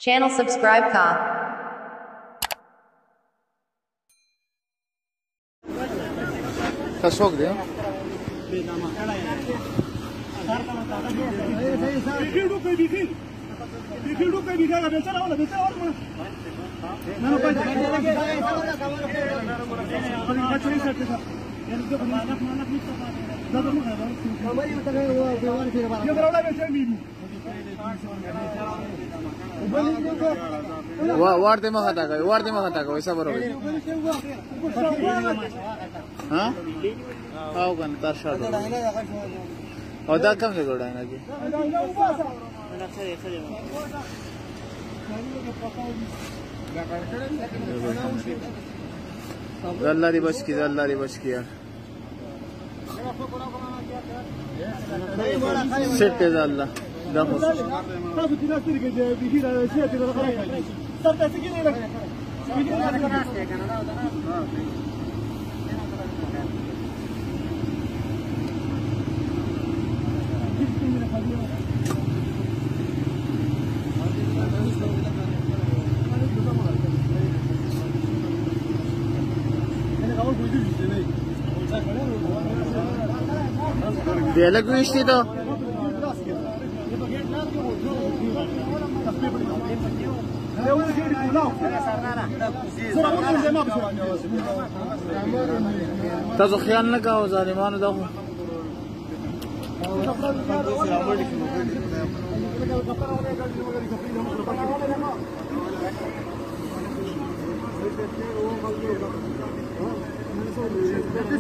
Channel subscribe ka. Kasok dia. वाढते मग खाता का वैसा बरोबर हाँ आओ का तार शाद और दाग कम से गोड़ा है ना जी जल्ला दिवस की यार सेट है जल्ला देखो Dialog mo yung dito. Tazo khiyal na ka o zalimano daw.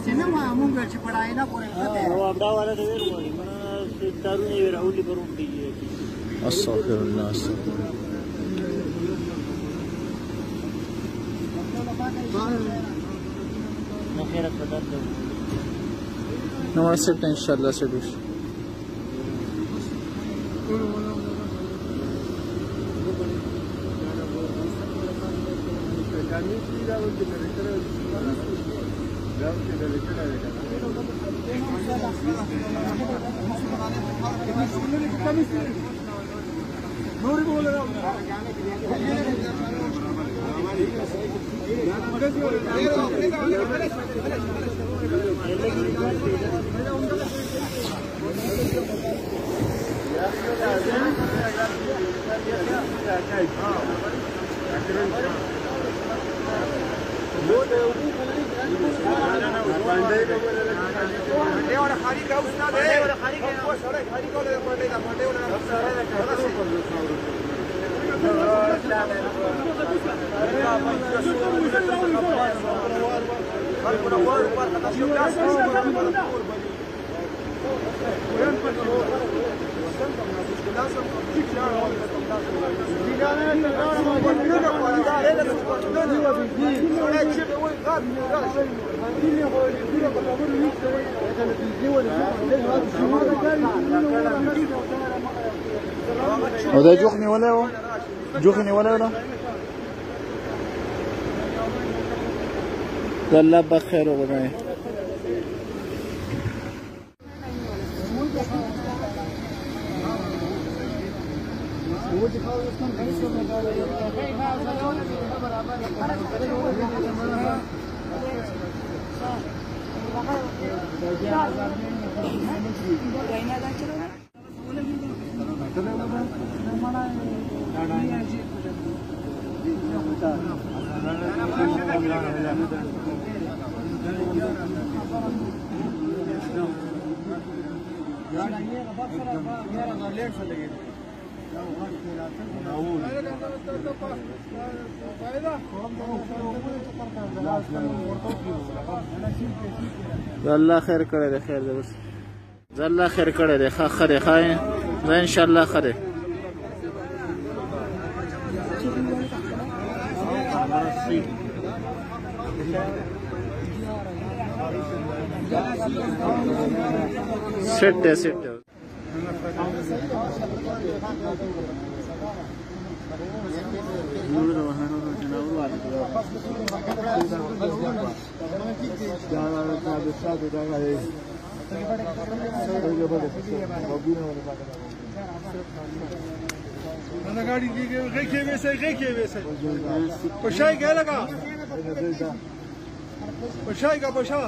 Cinema मुंगल ची पढ़ाई ना पूरे वाला दारू नहीं राहुल करून दी Astaghfirullah. No, I said inshallah seduce. وده جوخني ولا هو جوخني ولا الله بخير وبناي الله خير کړه دې خیر دې بس الله خیر کړه دې خره خای ان شاء الله خره सेट है انا गाड़ी के वैसे पशाई क्या लगा पशाई का पशा